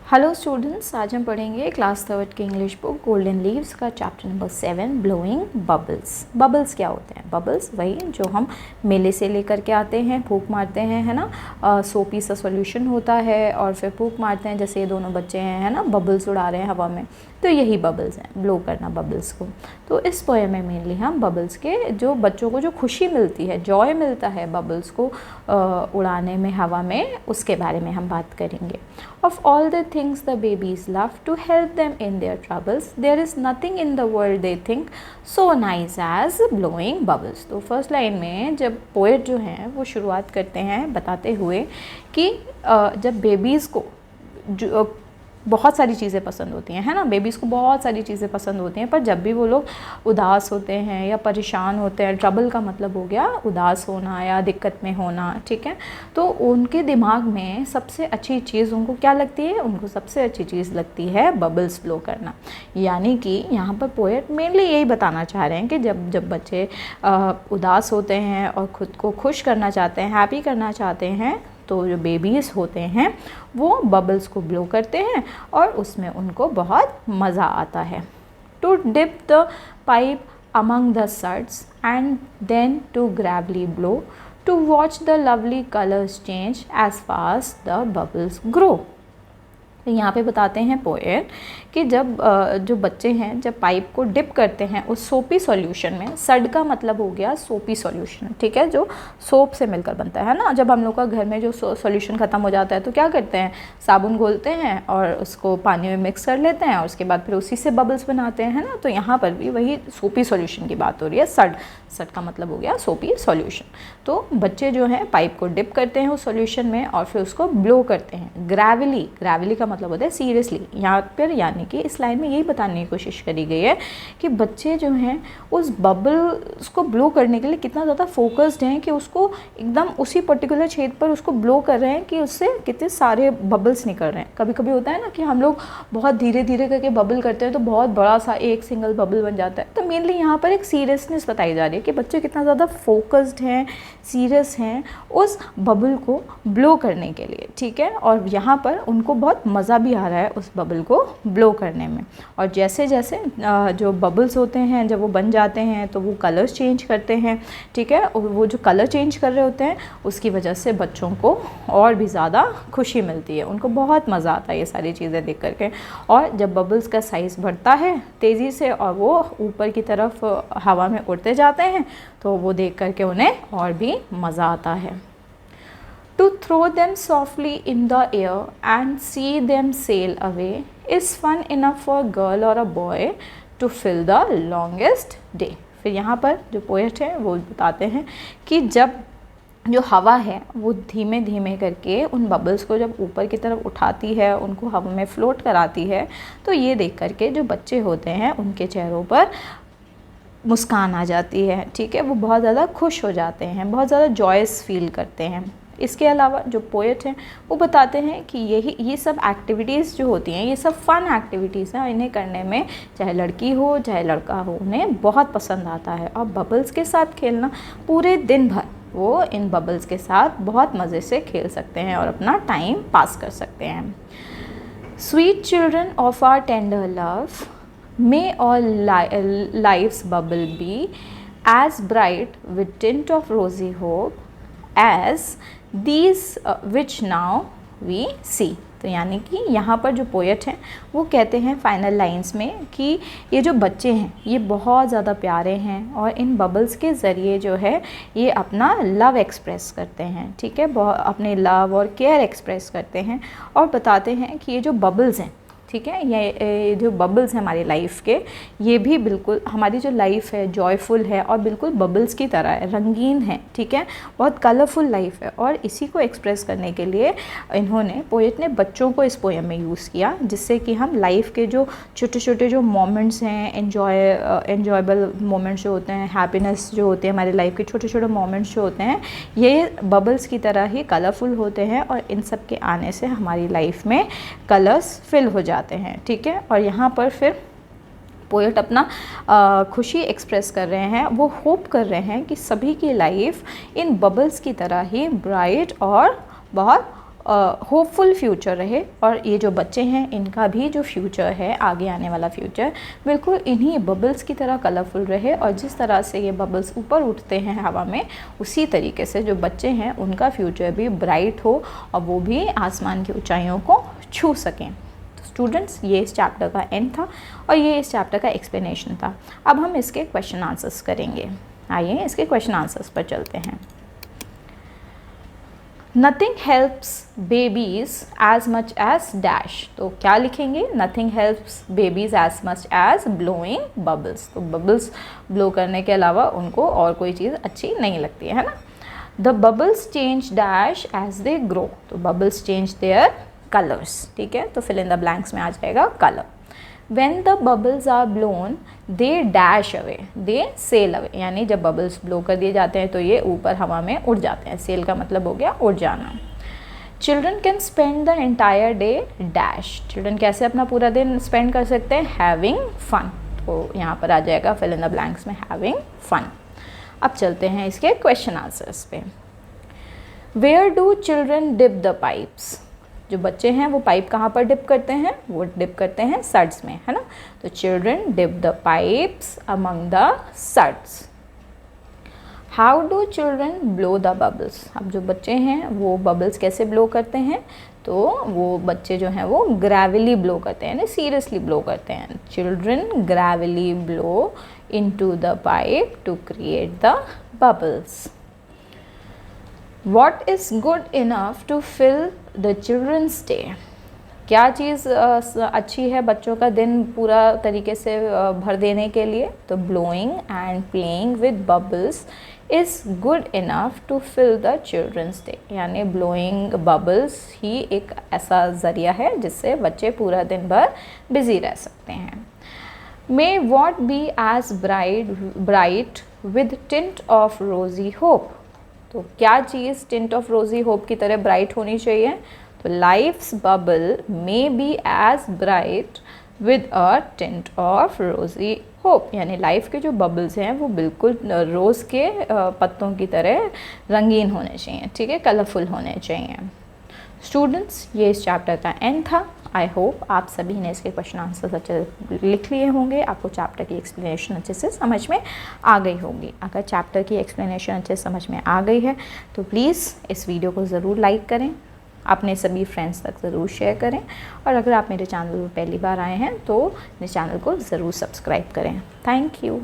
Hello students, आज हम पढ़ेंगे क्लास थर्ड की इंग्लिश बुक गोल्डन लीव्स का chapter number 7 blowing bubbles. Bubbles क्या होते हैं? बबल्स वही जो हम मेले से लेकर के आते हैं, फूंक मारते हैं, है ना। सोपी सा सॉल्यूशन होता है और फिर फूंक मारते हैं, जैसे ये दोनों बच्चे हैं, है ना, बबल्स उड़ा रहे हैं हवा में, तो यही बबल्स हैं, ब्लो करना बबल्स को। तो इस पोएम में मेनली हम बबल्स के जो बच्चों को जो खुशी मिलती है, जॉय मिलता है बबल्स को उड़ाने में हवा में, उसके बारे में हम बात करेंगे। Of all the things the babies love to help them in their troubles, there is nothing in the world they think so nice as blowing bubbles। तो फर्स्ट लाइन में जब पोएट जो हैं वो शुरुआत करते हैं बताते हुए कि जब बेबीज़ को जो बहुत सारी चीज़ें पसंद होती हैं, है ना, बेबीज़ को बहुत सारी चीज़ें पसंद होती हैं, पर जब भी वो लोग उदास होते हैं या परेशान होते हैं, ट्रबल का मतलब हो गया उदास होना या दिक्कत में होना, ठीक है, तो उनके दिमाग में सबसे अच्छी चीज़ उनको क्या लगती है? उनको सबसे अच्छी चीज़ लगती है बबल्स ब्लो करना। यानी कि यहाँ पर पोएट मेनली यही बताना चाह रहे हैं कि जब बच्चे उदास होते हैं और ख़ुद को खुश करना चाहते हैं, हैप्पी करना चाहते हैं, तो जो बेबीज़ होते हैं वो बबल्स को ब्लो करते हैं और उसमें उनको बहुत मज़ा आता है। To dip the pipe among the suds and then to gravely blow to watch the lovely colours change as fast the bubbles grow. तो यहाँ पे बताते हैं पोएट कि जब जो बच्चे हैं जब पाइप को डिप करते हैं उस सोपी सॉल्यूशन में, सड का मतलब हो गया सोपी सॉल्यूशन, ठीक है, जो सोप से मिलकर बनता है ना। जब हम लोग का घर में जो सॉल्यूशन ख़त्म हो जाता है तो क्या करते हैं? साबुन घोलते हैं और उसको पानी में मिक्स कर लेते हैं और उसके बाद फिर उसी से बबल्स बनाते हैं, है ना। तो यहाँ पर भी वही सोपी सॉल्यूशन की बात हो रही है। सड का मतलब हो गया सोपी सॉल्यूशन। तो बच्चे जो हैं पाइप को डिप करते हैं उस सॉल्यूशन में और फिर उसको ब्लो करते हैं। ग्रेवली का मतलब होता है सीरियसली। यहाँ पर यानी कि इस लाइन में यही बताने की कोशिश करी गई है कि बच्चे जो हैं उस बबल उसको ब्लो करने के लिए कितना ज़्यादा फोकस्ड हैं कि उसको एकदम उसी पर्टिकुलर छेद पर उसको ब्लो कर रहे हैं कि उससे कितने सारे बबल्स निकल रहे हैं। कभी कभी होता है ना कि हम लोग बहुत धीरे धीरे करके बबल करते हैं तो बहुत बड़ा सा एक सिंगल बबल बन जाता है। तो मेनली यहाँ पर एक सीरियसनेस बताई जा रही है कि बच्चे कितना ज़्यादा फोकस्ड हैं, सीरियस हैं उस बबल को ब्लो करने के लिए, ठीक है। और यहाँ पर उनको बहुत मज़ा भी आ रहा है उस बबल को ब्लो करने में। और जैसे जैसे जो बबल्स होते हैं जब वो बन जाते हैं तो वो कलर्स चेंज करते हैं, ठीक है। और वो जो कलर चेंज कर रहे होते हैं उसकी वजह से बच्चों को और भी ज़्यादा खुशी मिलती है, उनको बहुत मज़ा आता है ये सारी चीज़ें देख करके। और जब बबल्स का साइज़ बढ़ता है तेज़ी से और वो ऊपर की तरफ हवा में उड़ते जाते हैं तो वो देख करके उन्हें और भी मज़ा आता है। To throw them softly in the air and see them sail away is fun enough for a girl or a boy to fill the longest day। फिर यहाँ पर जो पोएट है वो बताते हैं कि जब जो हवा है वो धीमे धीमे करके उन बबल्स को जब ऊपर की तरफ उठाती है, उनको हवा में फ्लोट कराती है, तो ये देख करके जो बच्चे होते हैं उनके चेहरों पर मुस्कान आ जाती है, ठीक है। वो बहुत ज़्यादा खुश हो जाते हैं, बहुत ज़्यादा जॉयस फील करते हैं। इसके अलावा जो पोएट हैं वो बताते हैं कि ये सब एक्टिविटीज़ जो होती हैं ये सब फ़न एक्टिविटीज़ हैं, इन्हें करने में चाहे लड़की हो चाहे लड़का हो उन्हें बहुत पसंद आता है। और बबल्स के साथ खेलना, पूरे दिन भर वो इन बबल्स के साथ बहुत मज़े से खेल सकते हैं और अपना टाइम पास कर सकते हैं। Sweet children of our tender love may all life's bubble be as bright with tint of rosy hope as these which now we see। तो यानी कि यहाँ पर जो पोएट हैं वो कहते हैं फाइनल लाइंस में कि ये जो बच्चे हैं ये बहुत ज़्यादा प्यारे हैं और इन बबल्स के ज़रिए जो है ये अपना लव एक्सप्रेस करते हैं, ठीक है, अपने लव और केयर एक्सप्रेस करते हैं। और बताते हैं कि ये जो बबल्स हैं, ठीक है, ये जो बबल्स हैं हमारी लाइफ के, ये भी बिल्कुल हमारी जो लाइफ है जॉयफुल है और बिल्कुल बबल्स की तरह है, रंगीन है, ठीक है, बहुत कलरफुल लाइफ है। और इसी को एक्सप्रेस करने के लिए पोएट ने बच्चों को इस पोएम में यूज़ किया, जिससे कि हम लाइफ के जो छोटे छोटे जो मोमेंट्स हैं, एन्जॉयबल मोमेंट्स जो होते हैं, हैप्पीनेस जो होते हैं, हमारे लाइफ के छोटे छोटे मोमेंट्स जो होते हैं ये बबल्स की तरह ही कलरफुल होते हैं और इन सब के आने से हमारी लाइफ में कलर्स फिल हो जाते हैं, ठीक है। और यहाँ पर फिर पोएट अपना खुशी एक्सप्रेस कर रहे हैं, वो होप कर रहे हैं कि सभी की लाइफ इन बबल्स की तरह ही ब्राइट और बहुत होपफुल फ्यूचर रहे और ये जो बच्चे हैं इनका भी जो फ्यूचर है, आगे आने वाला फ्यूचर, बिल्कुल इन्हीं बबल्स की तरह कलरफुल रहे। और जिस तरह से ये बबल्स ऊपर उठते हैं हवा में, उसी तरीके से जो बच्चे हैं उनका फ्यूचर भी ब्राइट हो और वो भी आसमान की ऊंचाइयों को छू सकें। तो स्टूडेंट्स, ये इस चैप्टर का एंड था और ये इस चैप्टर का एक्सप्लेनेशन था। अब हम इसके क्वेश्चन आंसर्स करेंगे। आइए इसके क्वेश्चन आंसर्स पर चलते हैं। Nothing helps babies as much as dash। तो क्या लिखेंगे? Nothing helps babies as much as blowing bubbles। तो bubbles blow करने के अलावा उनको और कोई चीज़ अच्छी नहीं लगती है ना। The bubbles change dash as they grow। तो bubbles change their colors। ठीक है, तो fill in the blanks में आ जाएगा color। When the bubbles are blown, they dash away, they sail away। यानी जब bubbles blow कर दिए जाते हैं तो ये ऊपर हवा में उड़ जाते हैं। sail का मतलब हो गया उड़ जाना। Children can spend the entire day dash। children कैसे अपना पूरा दिन spend कर सकते हैं? having fun। तो यहाँ पर आ जाएगा fill in the blanks में having fun। अब चलते हैं इसके question answers पे। Where do children dip the pipes? जो बच्चे हैं वो पाइप कहाँ पर डिप करते हैं? वो डिप करते हैं सड्स में, है ना। तो children dip the pipes among the suds. How do children blow the bubbles? अब जो बच्चे हैं वो बबल्स कैसे ब्लो करते हैं? तो वो बच्चे जो हैं वो ग्रेवली ब्लो करते हैं, सीरियसली ब्लो करते हैं। Children gravely blow into the pipe to create the bubbles. What is good enough to fill the children's day? क्या चीज़ अच्छी है बच्चों का दिन पूरा तरीके से भर देने के लिए? तो blowing and playing with bubbles is good enough to fill the children's day। यानी blowing bubbles ही एक ऐसा ज़रिया है जिससे बच्चे पूरा दिन भर बिजी रह सकते हैं। May what be as bright with tint of rosy hope। तो क्या चीज़ टिंट ऑफ रोजी होप की तरह ब्राइट होनी चाहिए? तो life's bubble may be as bright with a tint of rosy hope. यानी लाइफ के जो बबल्स हैं वो बिल्कुल रोज़ के पत्तों की तरह रंगीन होने चाहिए, ठीक है, कलरफुल होने चाहिए। स्टूडेंट्स, ये इस चैप्टर का एंड था। आई होप आप सभी ने इसके क्वेश्चन आंसर्स अच्छे लिख लिए होंगे, आपको चैप्टर की एक्सप्लेनेशन अच्छे से समझ में आ गई होगी। अगर चैप्टर की एक्सप्लेनेशन अच्छे समझ में आ गई है तो प्लीज़ इस वीडियो को ज़रूर लाइक करें, अपने सभी फ्रेंड्स तक ज़रूर शेयर करें और अगर आप मेरे चैनल पर पहली बार आए हैं तो मेरे चैनल को ज़रूर सब्सक्राइब करें। Thank you.